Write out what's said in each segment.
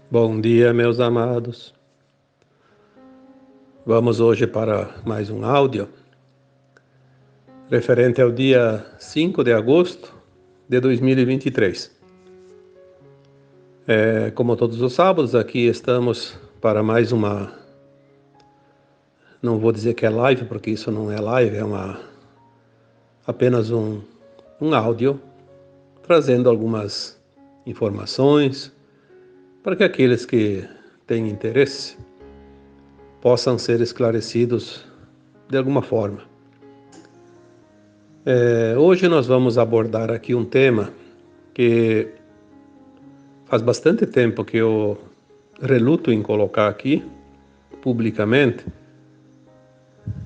Bom dia, meus amados. Vamos hoje para mais um áudio referente ao dia 5 de agosto de 2023. Como todos os sábados, aqui estamos para mais uma... Não vou dizer que é live, porque isso não é live, apenas um áudio trazendo algumas informações para que aqueles que têm interesse possam ser esclarecidos de alguma forma. Hoje nós vamos abordar aqui um tema que faz bastante tempo que eu reluto em colocar aqui publicamente,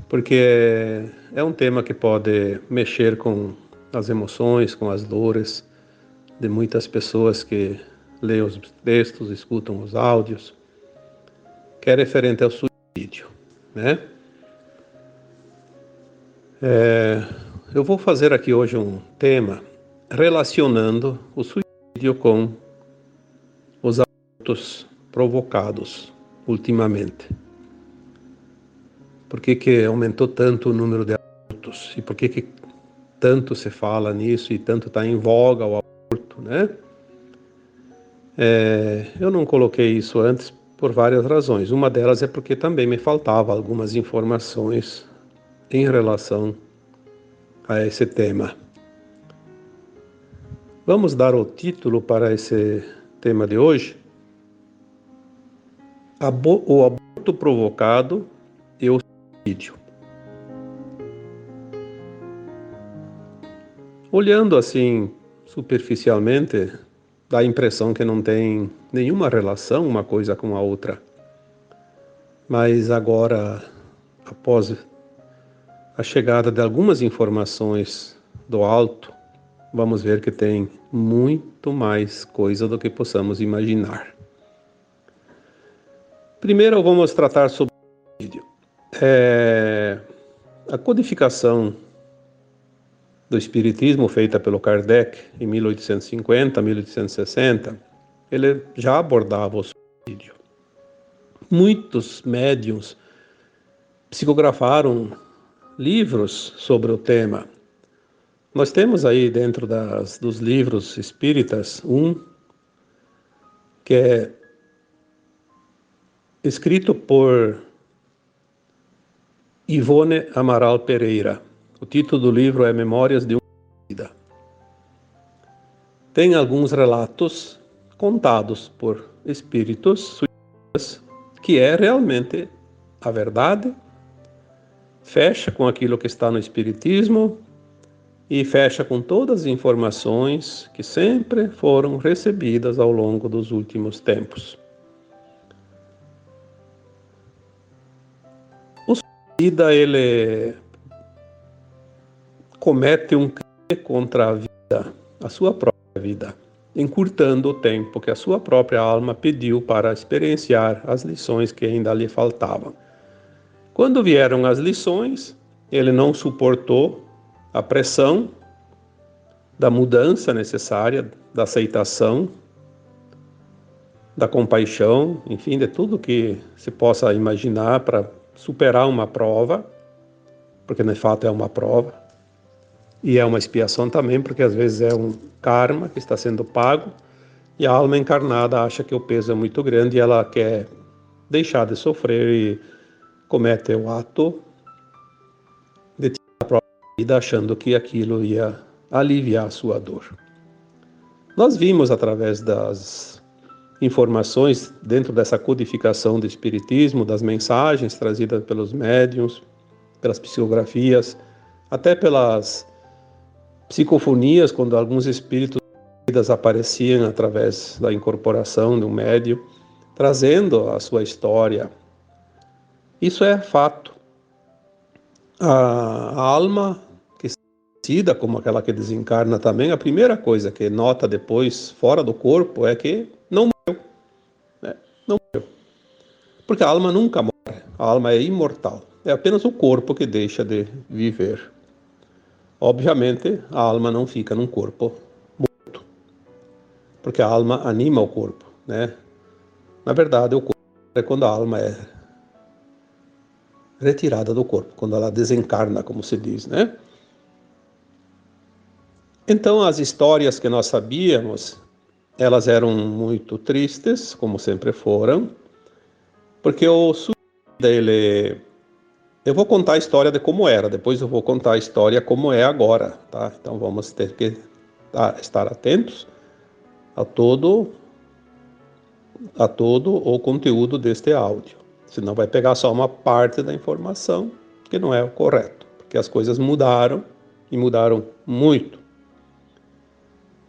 porque é um tema que pode mexer com as emoções, com as dores de muitas pessoas que leem os textos, escutam os áudios, que é referente ao suicídio, né? Eu vou fazer aqui hoje um tema relacionando o suicídio com os abortos provocados ultimamente. Por que aumentou tanto o número de abortos? E por que tanto se fala nisso e tanto está em voga o aborto, né? Eu não coloquei isso antes por várias razões. Uma delas é porque também me faltava algumas informações em relação a esse tema. Vamos dar o título para esse tema de hoje: o aborto provocado e o suicídio. Olhando assim superficialmente, dá a impressão que não tem nenhuma relação uma coisa com a outra. Mas agora, após a chegada de algumas informações do alto, vamos ver que tem muito mais coisa do que possamos imaginar. Primeiro vamos tratar sobre o suicídio. A codificação do Espiritismo, feita pelo Kardec em 1850, 1860, ele já abordava o suicídio. Muitos médiuns psicografaram livros sobre o tema. Nós temos aí dentro dos livros espíritas um que é escrito por Ivone Amaral Pereira. O título do livro é Memórias de uma Vida. Tem alguns relatos contados por espíritos suicidas que é realmente a verdade, fecha com aquilo que está no Espiritismo e fecha com todas as informações que sempre foram recebidas ao longo dos últimos tempos. O suicida, ele comete um crime contra a vida, a sua própria vida, encurtando o tempo que a sua própria alma pediu para experienciar as lições que ainda lhe faltavam. Quando vieram as lições, ele não suportou a pressão da mudança necessária, da aceitação, da compaixão, enfim, de tudo que se possa imaginar para superar uma prova, porque de fato é uma prova, e é uma expiação também, porque às vezes é um karma que está sendo pago, e a alma encarnada acha que o peso é muito grande e ela quer deixar de sofrer e comete o ato de tirar a própria vida, achando que aquilo ia aliviar a sua dor. Nós vimos através das informações dentro dessa codificação do Espiritismo, das mensagens trazidas pelos médiuns, pelas psicografias, até pelas psicofonias, quando alguns espíritos apareciam através da incorporação de um médium, trazendo a sua história. Isso é fato. A alma que está como aquela que desencarna também, a primeira coisa que nota depois, fora do corpo, é que não morreu. Né? Não morreu. Porque a alma nunca morre. A alma é imortal. É apenas o corpo que deixa de viver. Obviamente, a alma não fica num corpo morto, porque a alma anima o corpo, né? Na verdade, o corpo é quando a alma é retirada do corpo, quando ela desencarna, como se diz, né? Então, as histórias que nós sabíamos, elas eram muito tristes, como sempre foram, porque o suicida, ele... Eu vou contar a história de como era, depois eu vou contar a história como é agora, tá? Então, vamos ter que estar atentos a todo o conteúdo deste áudio. Senão vai pegar só uma parte da informação que não é o correto, porque as coisas mudaram e mudaram muito.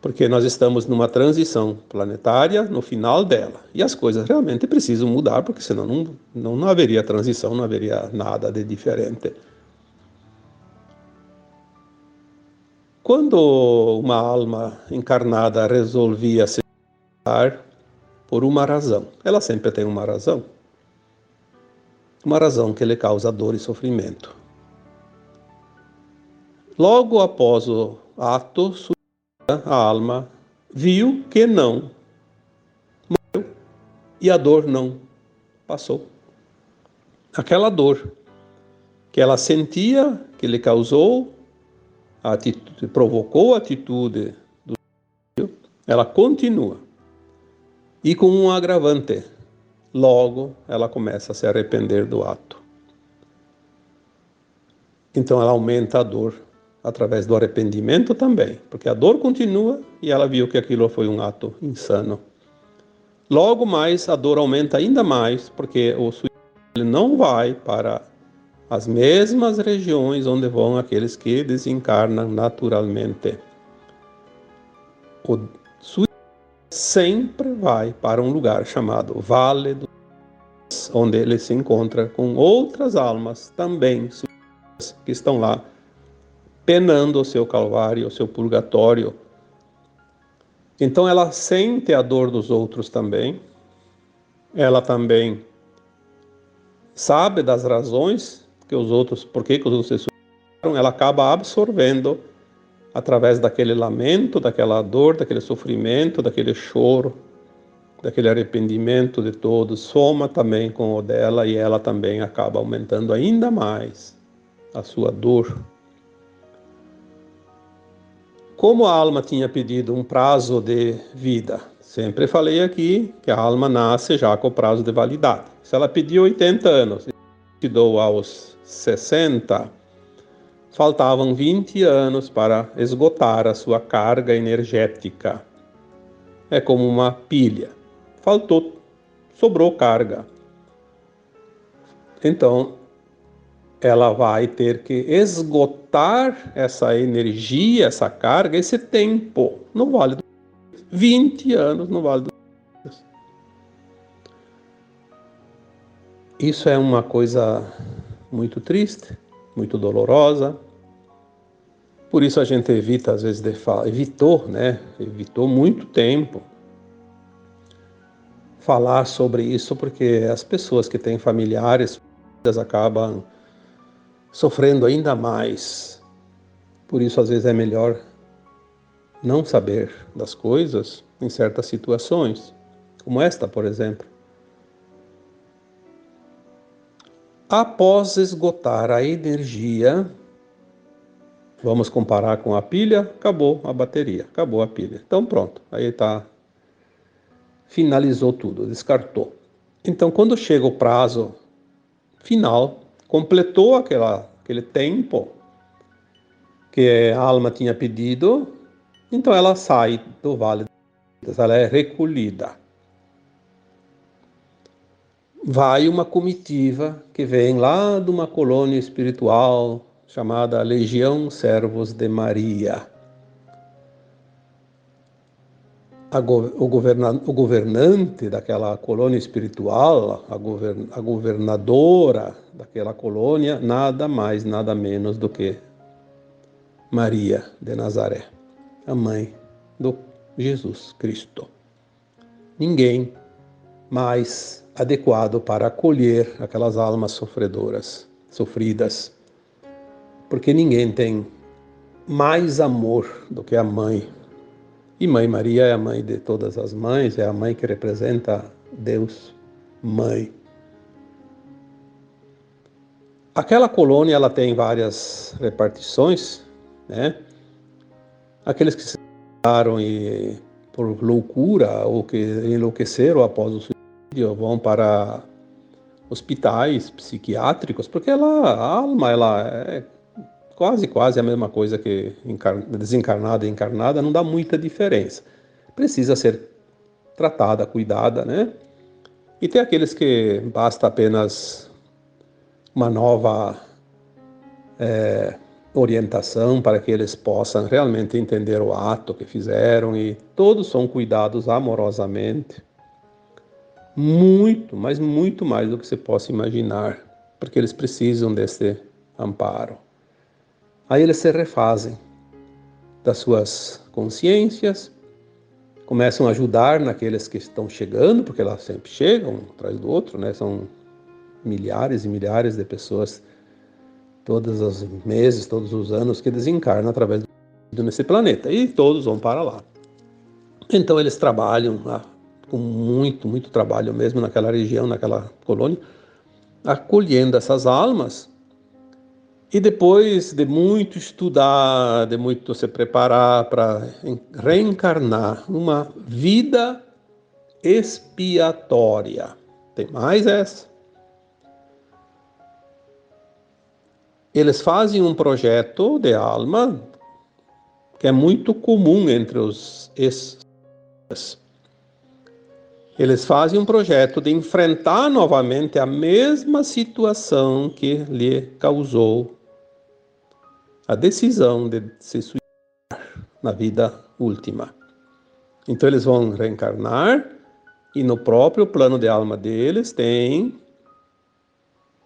Porque nós estamos numa transição planetária no final dela. E as coisas realmente precisam mudar, porque senão não haveria transição, não haveria nada de diferente. Quando uma alma encarnada resolvia se dar por uma razão, ela sempre tem uma razão que lhe causa dor e sofrimento. Logo após o ato, a alma viu que não morreu e a dor não passou. Aquela dor que ela sentia, que lhe causou, provocou a atitude do filho, ela continua. E com um agravante, logo ela começa a se arrepender do ato. Então ela aumenta a dor através do arrependimento também, porque a dor continua e ela viu que aquilo foi um ato insano. Logo mais a dor aumenta ainda mais, porque o suicídio ele não vai para as mesmas regiões onde vão aqueles que desencarnam naturalmente. O suicídio sempre vai para um lugar chamado Vale dos Sinos, onde ele se encontra com outras almas também suicidas que estão lá penando o seu calvário, o seu purgatório. Então ela sente a dor dos outros também. Ela também sabe das razões que os outros, por que os outros se suicidaram. Ela acaba absorvendo através daquele lamento, daquela dor, daquele sofrimento, daquele choro, daquele arrependimento de todos, soma também com o dela e ela também acaba aumentando ainda mais a sua dor. Como a alma tinha pedido um prazo de vida, sempre falei aqui que a alma nasce já com o prazo de validade. Se ela pediu 80 anos e chegou aos 60, faltavam 20 anos para esgotar a sua carga energética. É como uma pilha. Sobrou carga. Então, ela vai ter que esgotar essa energia, essa carga, esse tempo no Vale dos Sinos. 20 anos no Vale dos Sinos. Isso é uma coisa muito triste, muito dolorosa. Por isso a gente evita, às vezes, de falar, evitou muito tempo falar sobre isso, porque as pessoas que têm familiares acabam sofrendo ainda mais. Por isso, às vezes, é melhor não saber das coisas em certas situações, como esta, por exemplo. Após esgotar a energia, vamos comparar com a pilha, acabou a bateria, acabou a pilha. Então pronto, aí finalizou tudo, descartou. Então quando chega o prazo final, completou aquele tempo que a alma tinha pedido, então ela sai do Vale das Sinos, ela é recolhida. Vai uma comitiva que vem lá de uma colônia espiritual chamada Legião Servos de Maria. O governante daquela colônia espiritual, a governadora daquela colônia, nada mais, nada menos do que Maria de Nazaré, a mãe do Jesus Cristo. Ninguém mais adequado para acolher aquelas almas sofridas, porque ninguém tem mais amor do que a mãe. E Mãe Maria é a mãe de todas as mães, é a mãe que representa Deus Mãe. Aquela colônia ela tem várias repartições, né? Aqueles que se separaram e por loucura ou que enlouqueceram após o suicídio vão para hospitais psiquiátricos, porque a alma ela é quase a mesma coisa que desencarnada e encarnada, não dá muita diferença. Precisa ser tratada, cuidada, né? E tem aqueles que basta apenas uma nova orientação para que eles possam realmente entender o ato que fizeram e todos são cuidados amorosamente, muito, mas muito mais do que você possa imaginar, porque eles precisam desse amparo. Aí eles se refazem das suas consciências, começam a ajudar naqueles que estão chegando, porque elas sempre chegam um atrás do outro, né? São milhares e milhares de pessoas todos os meses, todos os anos que desencarnam através do nesse planeta e todos vão para lá. Então eles trabalham com muito trabalho mesmo naquela região, naquela colônia, acolhendo essas almas. E depois de muito estudar, de muito se preparar para reencarnar numa vida expiatória. Tem mais essa. Eles fazem um projeto de alma que é muito comum entre os espíritas. Eles fazem um projeto de enfrentar novamente a mesma situação que lhe causou a decisão de se suicidar na vida última. Então eles vão reencarnar e no próprio plano de alma deles tem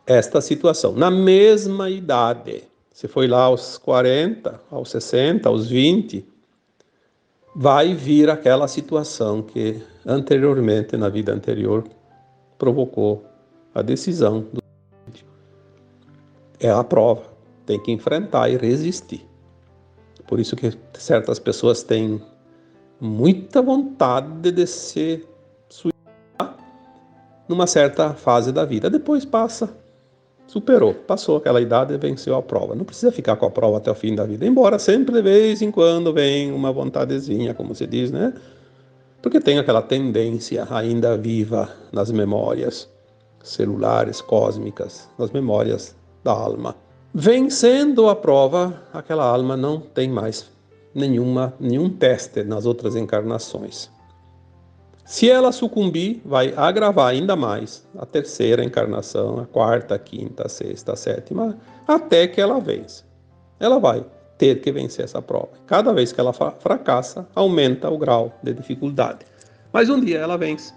esta situação. Na mesma idade, se foi lá aos 40, aos 60, aos 20, vai vir aquela situação que anteriormente, na vida anterior, provocou a decisão do suicídio. É a prova, tem que enfrentar e resistir. Por isso que certas pessoas têm muita vontade de se suicidar numa certa fase da vida. Depois passa, superou, passou aquela idade e venceu a prova. Não precisa ficar com a prova até o fim da vida, embora sempre de vez em quando vem uma vontadezinha, como se diz, né? Porque tem aquela tendência ainda viva nas memórias celulares, cósmicas, nas memórias da alma. Vencendo a prova, aquela alma não tem mais nenhum teste nas outras encarnações. Se ela sucumbir, vai agravar ainda mais a terceira encarnação, a quarta, a quinta, a sexta, a sétima, até que ela vença. Ela vai ter que vencer essa prova. Cada vez que ela fracassa, aumenta o grau de dificuldade. Mas um dia ela vence.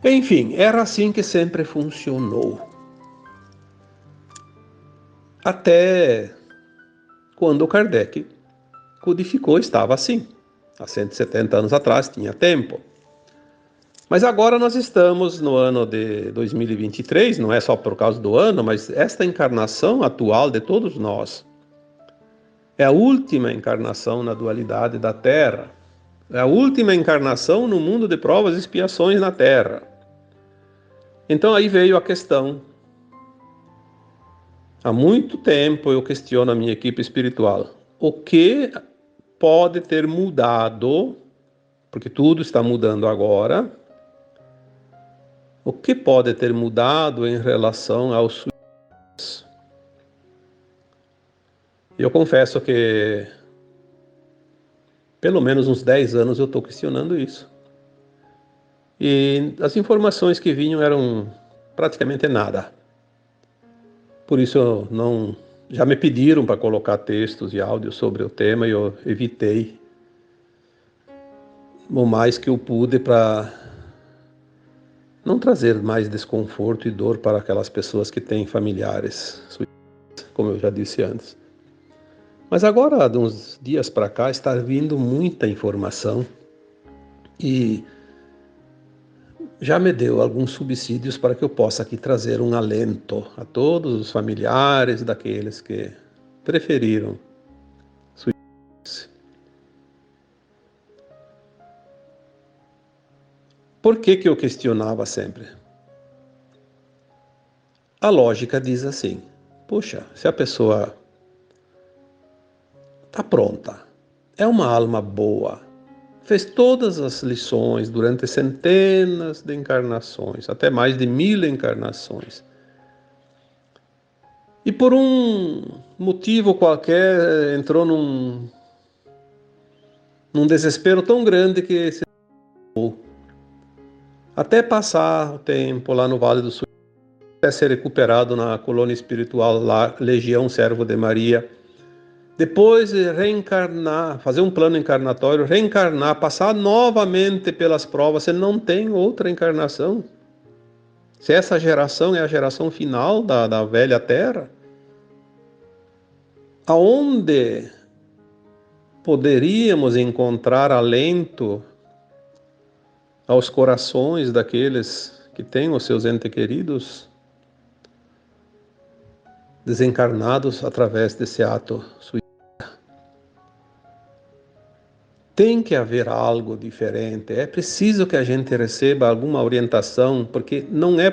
Enfim, era assim que sempre funcionou. Até quando o Kardec codificou, estava assim. Há 170 anos atrás, tinha tempo. Mas agora nós estamos no ano de 2023, não é só por causa do ano, mas esta encarnação atual de todos nós é a última encarnação na dualidade da Terra. É a última encarnação no mundo de provas e expiações na Terra. Então aí veio a questão. Há muito tempo eu questiono a minha equipe espiritual. O que pode ter mudado, porque tudo está mudando agora, o que pode ter mudado em relação aos suicídios? Eu confesso que pelo menos uns 10 anos eu estou questionando isso. E as informações que vinham eram praticamente nada. Por isso eu não... Já me pediram para colocar textos e áudios sobre o tema e eu evitei o mais que eu pude para não trazer mais desconforto e dor para aquelas pessoas que têm familiares suicidas, como eu já disse antes. Mas agora, de uns dias para cá, está vindo muita informação e já me deu alguns subsídios para que eu possa aqui trazer um alento a todos os familiares daqueles que preferiram suicídio. Por que eu questionava sempre? A lógica diz assim: puxa, se a pessoa está pronta, é uma alma boa, fez todas as lições durante centenas de encarnações, até mais de 1000 encarnações, e por um motivo qualquer entrou num desespero tão grande que se até passar o tempo lá no Vale do Sul, até ser recuperado na colônia espiritual lá, Legião Servo de Maria, depois de reencarnar, fazer um plano encarnatório, reencarnar, passar novamente pelas provas, você não tem outra encarnação. Se essa geração é a geração final da velha Terra, aonde poderíamos encontrar alento aos corações daqueles que têm os seus entes queridos desencarnados através desse ato suicida? Tem que haver algo diferente. É preciso que a gente receba alguma orientação, porque não é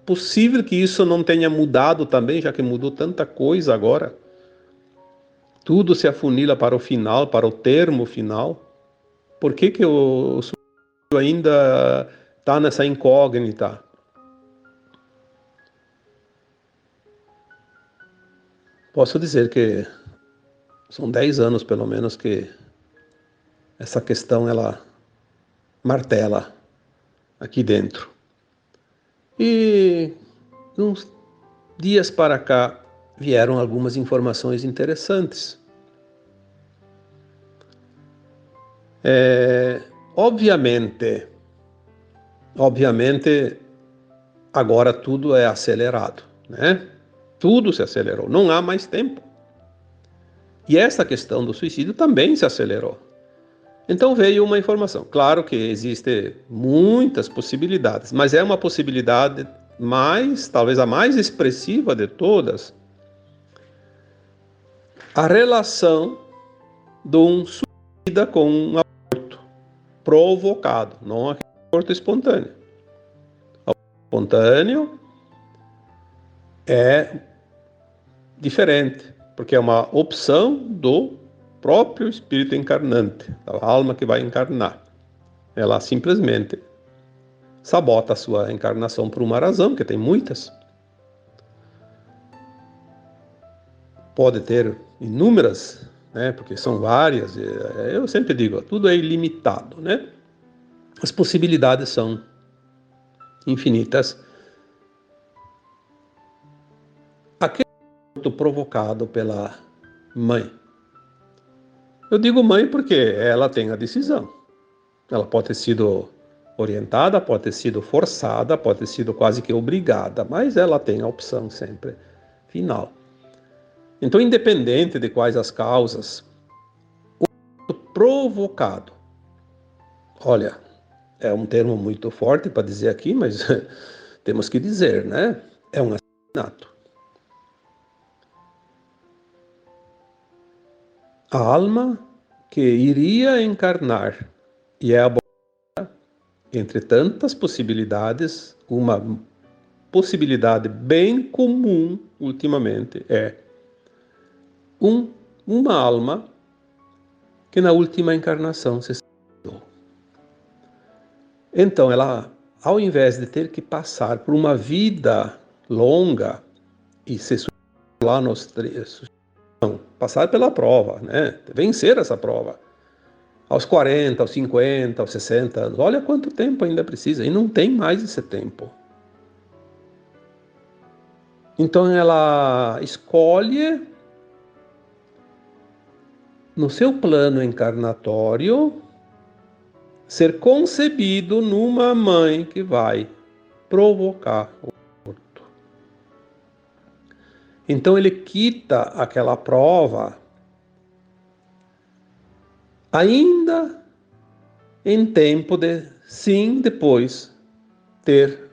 possível que isso não tenha mudado também, já que mudou tanta coisa agora. Tudo se afunila para o final, para o termo final. Por que o suicídio ainda está nessa incógnita? Posso dizer que são 10 anos, pelo menos, que essa questão ela martela aqui dentro. E uns dias para cá vieram algumas informações interessantes. Obviamente, agora tudo é acelerado, né? Tudo se acelerou, não há mais tempo. E essa questão do suicídio também se acelerou. Então veio uma informação. Claro que existem muitas possibilidades, mas é uma possibilidade talvez a mais expressiva de todas, a relação de um suicida com um aborto provocado, não aquele aborto espontâneo. O espontâneo é diferente, porque é uma opção do próprio espírito encarnante, da alma que vai encarnar. Ela simplesmente sabota a sua encarnação por uma razão, que tem muitas. Pode ter inúmeras, né? Porque são várias. Eu sempre digo, tudo é ilimitado, né? As possibilidades são infinitas. Aquele aborto provocado pela mãe. Eu digo mãe porque ela tem a decisão. Ela pode ter sido orientada, pode ter sido forçada, pode ter sido quase que obrigada, mas ela tem a opção sempre final. Então, independente de quais as causas, o provocado, olha, é um termo muito forte para dizer aqui, mas temos que dizer, né? É um assassinato. A alma que iria encarnar e é entre tantas possibilidades, uma possibilidade bem comum ultimamente é uma alma que na última encarnação se suicidou. Então ela, ao invés de ter que passar por uma vida longa e se suicidar lá nos passar pela prova, né? Vencer essa prova. Aos 40, aos 50, aos 60 anos. Olha quanto tempo ainda precisa. E não tem mais esse tempo. Então ela escolhe, no seu plano encarnatório, ser concebido numa mãe que vai provocar o aborto. Então ele quita aquela prova ainda em tempo de, sim, depois ter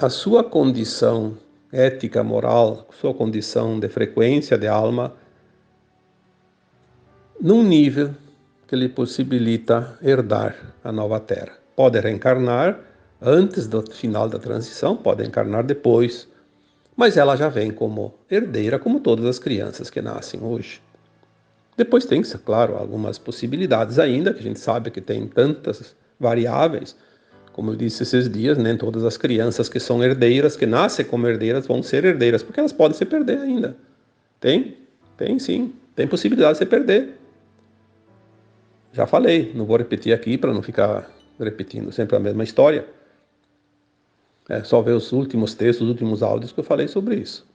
a sua condição ética, moral, sua condição de frequência de alma num nível que lhe possibilita herdar a nova terra. Pode reencarnar antes do final da transição, pode encarnar depois, mas ela já vem como herdeira, como todas as crianças que nascem hoje. Depois tem, claro, algumas possibilidades ainda, que a gente sabe que tem tantas variáveis. Como eu disse esses dias, nem todas as crianças que são herdeiras, que nascem como herdeiras, vão ser herdeiras, porque elas podem se perder ainda. Tem sim, tem possibilidade de se perder. Já falei, não vou repetir aqui para não ficar repetindo sempre a mesma história. É só ver os últimos textos, os últimos áudios que eu falei sobre isso.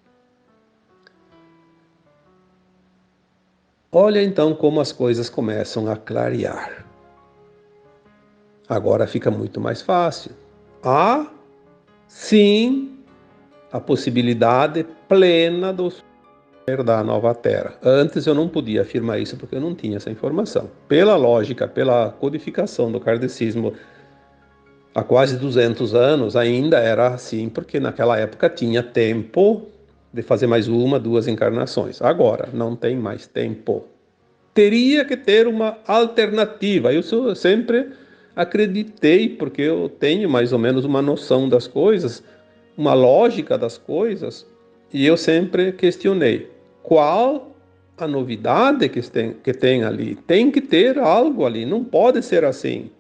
Olha então como as coisas começam a clarear. Agora fica muito mais fácil. Há, sim, a possibilidade plena do ser da nova Terra. Antes eu não podia afirmar isso porque eu não tinha essa informação. Pela lógica, pela codificação do kardecismo, há quase 200 anos ainda era assim, porque naquela época tinha tempo de fazer mais uma, duas encarnações. Agora não tem mais tempo. Teria que ter uma alternativa. Eu sempre acreditei, porque eu tenho mais ou menos uma noção das coisas, uma lógica das coisas, e eu sempre questionei qual a novidade que tem ali. Tem que ter algo ali, não pode ser assim.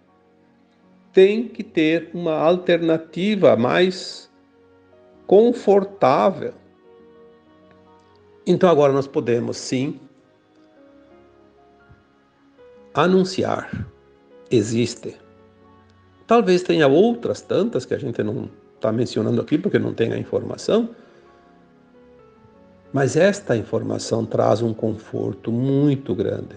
Tem que ter uma alternativa mais confortável. Então agora nós podemos sim anunciar. Existe. Talvez tenha outras tantas que a gente não está mencionando aqui porque não tem a informação, mas esta informação traz um conforto muito grande.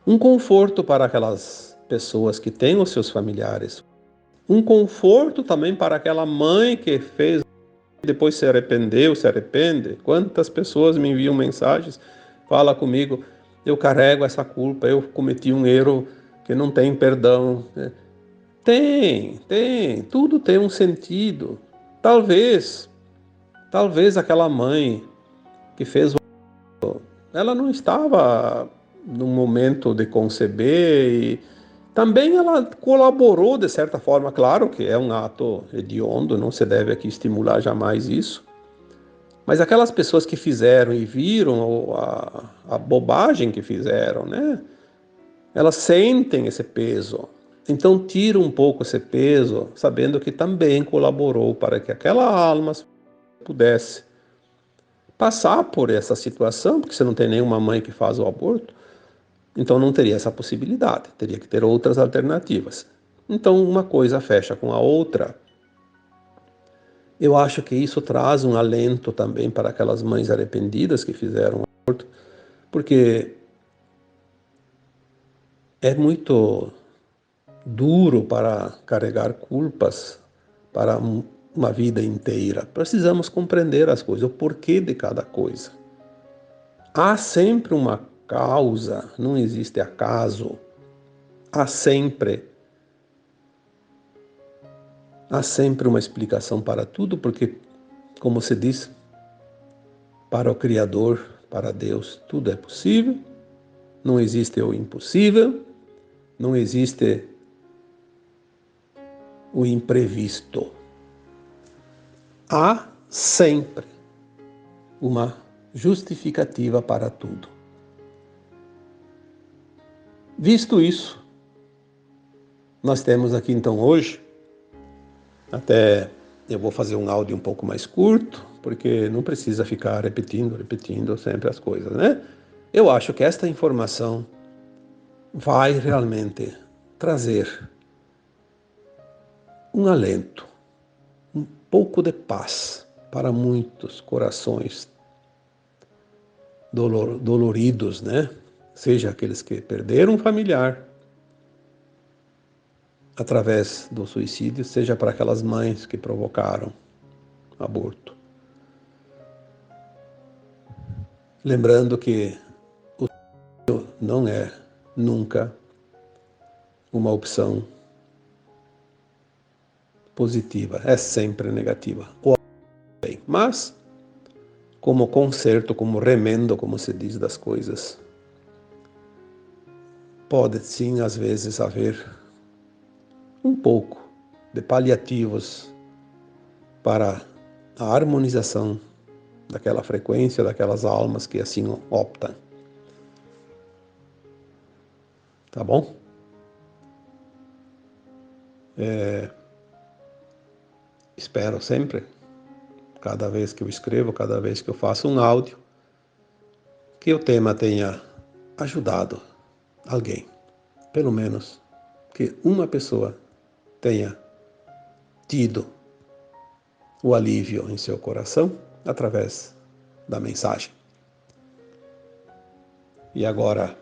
Um conforto para aquelas pessoas que têm os seus familiares. Um conforto também para aquela mãe que fez e depois se arrependeu, se arrepende. Quantas pessoas me enviam mensagens, fala comigo, eu carrego essa culpa, eu cometi um erro que não tem perdão. Tudo tem um sentido. Talvez aquela mãe que fez ela não estava no momento de conceber e também ela colaborou de certa forma, claro que é um ato hediondo, não se deve aqui estimular jamais isso, mas aquelas pessoas que fizeram e viram a bobagem que fizeram, né? Elas sentem esse peso. Então tira um pouco esse peso, sabendo que também colaborou para que aquela alma pudesse passar por essa situação, porque você não tem nenhuma mãe que faz o aborto, então não teria essa possibilidade, teria que ter outras alternativas. Então uma coisa fecha com a outra. Eu acho que isso traz um alento também para aquelas mães arrependidas que fizeram o aborto, porque é muito duro para carregar culpas para uma vida inteira. Precisamos compreender as coisas, o porquê de cada coisa. Há sempre uma causa, não existe acaso. Há sempre uma explicação para tudo, porque, como se diz, para o Criador, para Deus, tudo é possível. Não existe o impossível, não existe o imprevisto. Há sempre uma justificativa para tudo. Visto isso, nós temos aqui então hoje, até eu vou fazer um áudio um pouco mais curto, porque não precisa ficar repetindo sempre as coisas, né? Eu acho que esta informação vai realmente trazer um alento, um pouco de paz para muitos corações doloridos, né? Seja aqueles que perderam um familiar através do suicídio, seja para aquelas mães que provocaram aborto. Lembrando que o suicídio não é nunca uma opção positiva, é sempre negativa. Mas, como conserto, como remendo, como se diz das coisas, pode sim, às vezes, haver um pouco de paliativos para a harmonização daquela frequência, daquelas almas que assim optam. Tá bom? Espero sempre, cada vez que eu escrevo, cada vez que eu faço um áudio, que o tema tenha ajudado alguém. Pelo menos que uma pessoa tenha tido o alívio em seu coração através da mensagem. E agora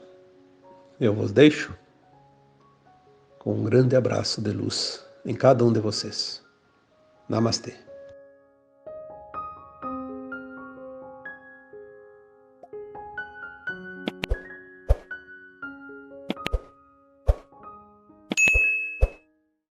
eu vos deixo com um grande abraço de luz em cada um de vocês. Namastê.